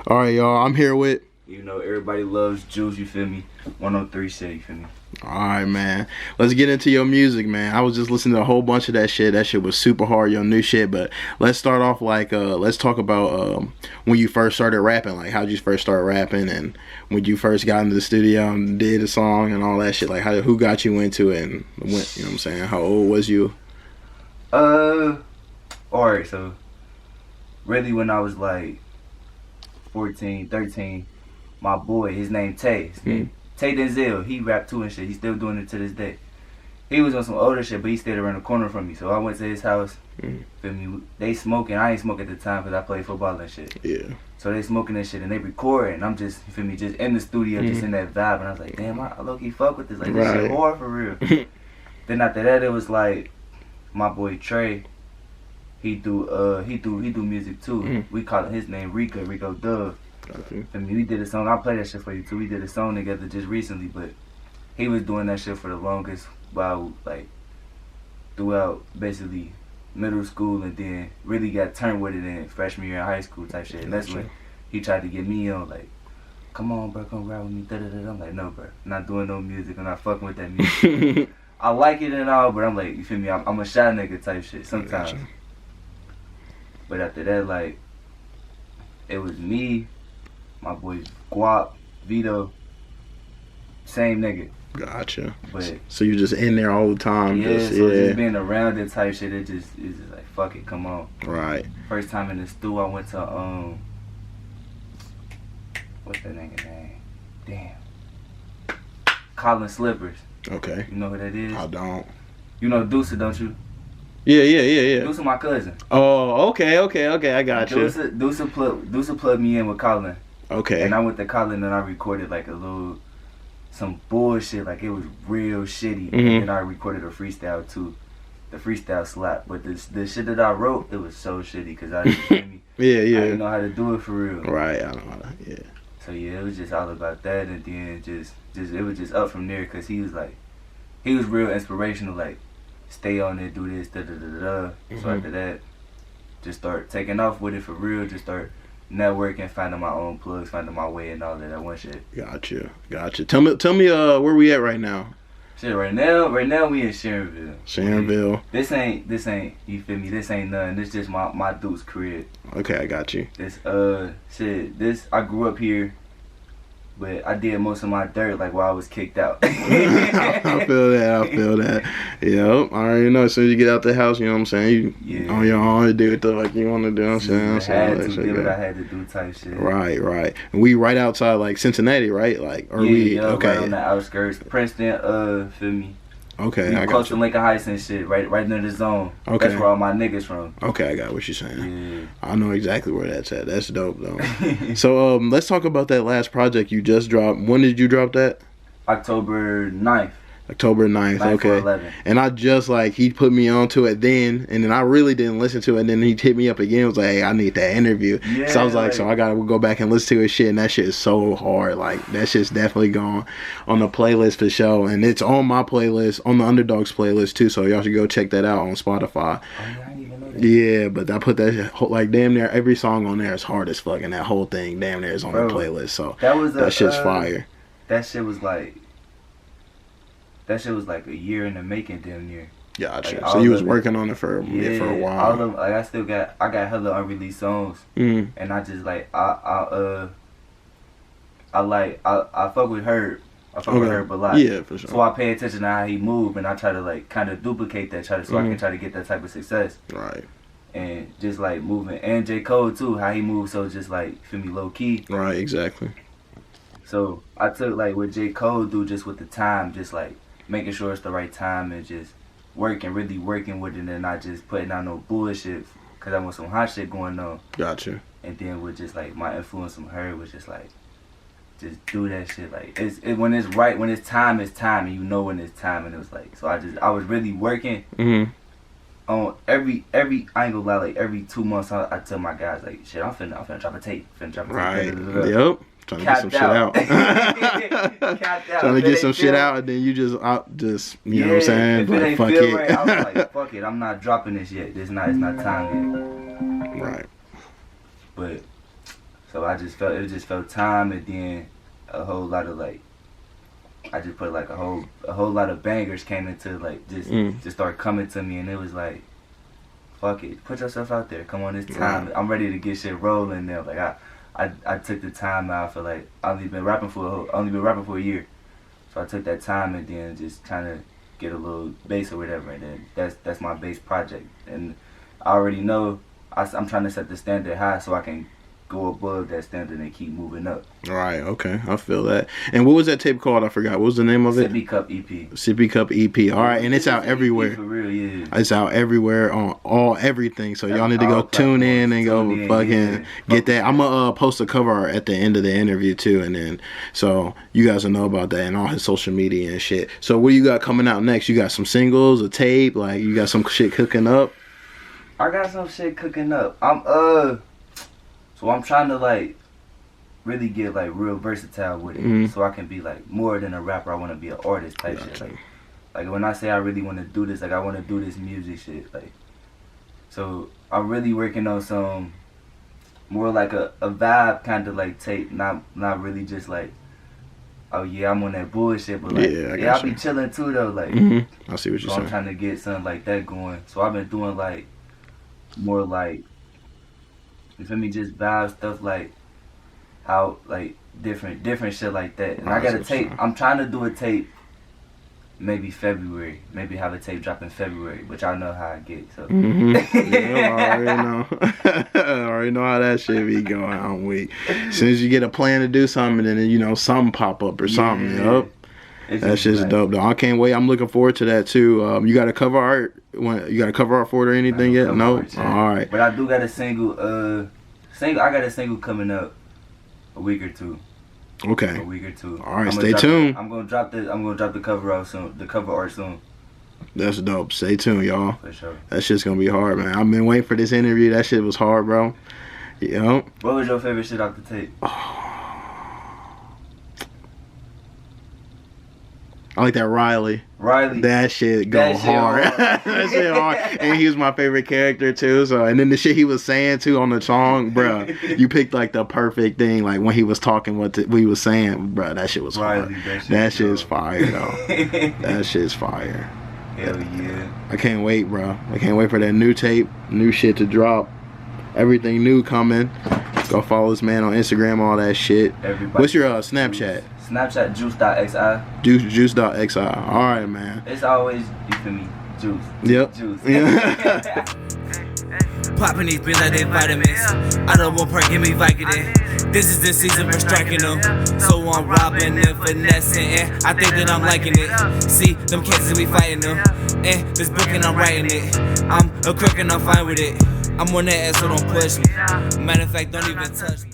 All right, y'all. I'm here with. You know, everybody loves Juice, you feel me? 103 shit, you feel me? All right, man. Let's get into your music, man. I was just listening to a whole bunch of that shit. That shit was super hard, your new shit. But let's start off let's talk about when you first started rapping. Like, how'd you first start rapping, and when you first got into the studio and did a song and all that shit. Like, who got you into it, and when, you know what I'm saying? How old was you? Alright, so really when I was like 14, 13, my boy, his name Tay. Tay Denzel, he rapped too and shit. He's still doing it to this day. He was on some older shit, but he stayed around the corner from me. So I went to his house. Feel me? They smoking. I ain't smoking at the time because I played football and shit. Yeah. So they smoking that shit and they recording. And I'm just, you feel me, just in the studio, just in that vibe. And I was like, damn, I low-key fuck with this. Like, this shit hard for real. Then after that, it was like, my boy Trey, he do music too. We call it his name Rico Dove. I mean, we did a song. I'll play that shit for you too. We did a song together just recently, but he was doing that shit for the longest while like throughout basically middle school, and then really got turned with it in freshman year in high school type shit. And that's when he tried to get me on, like, come on, bro, come rap with me. I'm like, no, bro, I'm not doing no music. I'm not fucking with that music. I like it and all, but I'm like, you feel me? I'm a shy nigga type shit sometimes. But after that, like, it was me, my boys Guap, Vito, same nigga. Gotcha. But so you just in there all the time? Yeah, just being around it type shit, it's just like, fuck it, come on. Right. First time in the stew, I went to, what's that nigga name? Damn. Colin Slippers. Okay. You know who that is? I don't. You know Deuce, don't you? Yeah. Deuce my cousin. Oh, okay, I got you. Deuce plugged me in with Colin. Okay. And I went to Colin and I recorded like some bullshit, like it was real shitty. And I recorded a freestyle too. The freestyle slap. But the shit that I wrote, it was so shitty because I didn't I didn't know how to do it for real. Right, I don't know how to, So yeah, it was just all about that, and then just it was just up from there because he was real inspirational, like, stay on it, do this, So after that, just start taking off with it for real, just start networking, finding my own plugs, finding my way and all that one shit. Gotcha. Tell me where we at right now. Shit, right now we in Sharonville. This ain't, you feel me, this ain't nothing, this just my dude's crib. Okay, I got you. This, I grew up here, but I did most of my dirt like while I was kicked out. I feel that. Yep. I already know. As soon as you get out the house, you know what I'm saying? You on your own, do it like you want to do. I'm saying. I had to do what I had to do type shit. Right. And we right outside like Cincinnati, right? Like, okay. Right on the outskirts, Princeton. Feel me? Okay, I got close to Lincoln Heights and shit, right near the zone. Okay. That's where all my niggas from. Okay, I got what you're saying. Yeah. I know exactly where that's at. That's dope, though. So, let's talk about that last project you just dropped. When did you drop that? October 9th. October 9th, okay. And I just, like, he put me onto it then, and then I really didn't listen to it, and then he hit me up again, was like, hey, I need that interview. Yeah, so I was like, so I gotta go back and listen to his shit, and that shit is so hard. Like, that shit's definitely gone on the playlist for sure, and it's on my playlist, on the Underdogs playlist too, so y'all should go check that out on Spotify. I didn't even know that. Yeah, but I put that, like, damn near every song on there is hard as fuck, and that whole thing damn near is on the playlist, so that shit's fire. That shit was like a year in the making, damn near. Gotcha. Like, so you was working on it for a while. All of them, like, I got hella unreleased songs, and I just like I fuck with Herb. I fuck with Herb a lot. Yeah, for sure. So I pay attention to how he move, and I try to like kind of duplicate that, so I can try to get that type of success. Right. And just like moving, and J. Cole too, how he moves, so just like, feel me, low key. Right. Exactly. So I took like what J. Cole do, just with the time, just like making sure it's the right time and just really working with it, and not just putting out no bullshit because I want some hot shit going on. Gotcha. And then with just like my influence from her was just like, just do that shit. Like when it's right, when it's time, and you know when it's time. And it was like, so I was really working on every I ain't gonna lie, like every 2 months I tell my guys like, shit, I'm finna drop a tape. Right. Yep. Trying to get some shit out. Trying to get some shit out, and then you just you know what I'm saying? If it ain't feel right, I was like, fuck it, I'm not dropping this yet. It's not time yet. Right. But So I just felt time, and then a whole lot of like, I just put like a whole lot of bangers came into like just start coming to me, and it was like, fuck it, put yourself out there. Come on, it's time. I'm ready to get shit rolling now. Like I took the time out for like I only been rapping for a year, so I took that time and then just trying to get a little bass or whatever, and then that's my bass project, and I already know I'm trying to set the standard high so I can go above that standard and keep moving up. Right, okay, I feel that. And what was that tape called? I forgot. What was the name of it? Sippy Cup EP. Sippy Cup EP. All right, and it's out everywhere. For real, yeah. It's out everywhere on everything. So y'all need to go tune in and go fucking get that. I'm gonna post a cover art at the end of the interview too, and then so you guys will know about that and all his social media and shit. So what you got coming out next? You got some singles, a tape, like you got some shit cooking up? I got some shit cooking up. So I'm trying to like really get like real versatile with it, so I can be like more than a rapper. I want to be an artist type shit. Like when I say I really want to do this, like I want to do this music shit. Like, so I'm really working on some more like a vibe kind of like tape, not really just like, oh yeah, I'm on that bullshit, but like I'll be chilling too though. Like I see what you're saying. I'm trying to get something like that going. So I've been doing like more like, you feel me, just vibe stuff, like how like different shit like that. And I got a tape. I'm trying to do a tape maybe February. Maybe have a tape drop in February, which I know how I get. So yeah, I already know. I already know how that shit be going. I'm weak. As soon as you get a plan to do something, then you know something pop up or something. Yup. That shit's dope though. I can't wait. I'm looking forward to that too. You got a cover art? You got a cover art for it or anything yet? No. All right. But I do got a single. I got a single coming up a week or two. Okay. A week or two. All right. Stay tuned. I'm gonna drop the cover out soon. The cover art soon. That's dope. Stay tuned, y'all. For sure. That shit's gonna be hard, man. I've been waiting for this interview. That shit was hard, bro. What was your favorite shit off the tape? I like that Riley. That shit go hard. That shit hard. And he was my favorite character too. So, and then the shit he was saying too on the song, bro. You picked like the perfect thing. Like when he was talking, what he was saying, bro. That shit was hard. That shit is fire though. That shit's fire. Hell yeah. I can't wait, bro. I can't wait for that new tape, new shit to drop. Everything new coming. Go follow this man on Instagram, all that shit. What's your Snapchat? Snapchat juice.xi. Juice.xi. Alright, man. It's always, you feel me, juice. Yep. Juice. Yeah. Popping these pills like they vitamins. I don't want part, give me Vicodin. This is the season for striking them. So I'm robbing and finessing, and I think that I'm liking it. See, them cases we fighting them, and this book and I'm writing it. I'm a crook and I'm fine with it. I'm on that ass, so don't push me. Matter of fact, don't even touch me.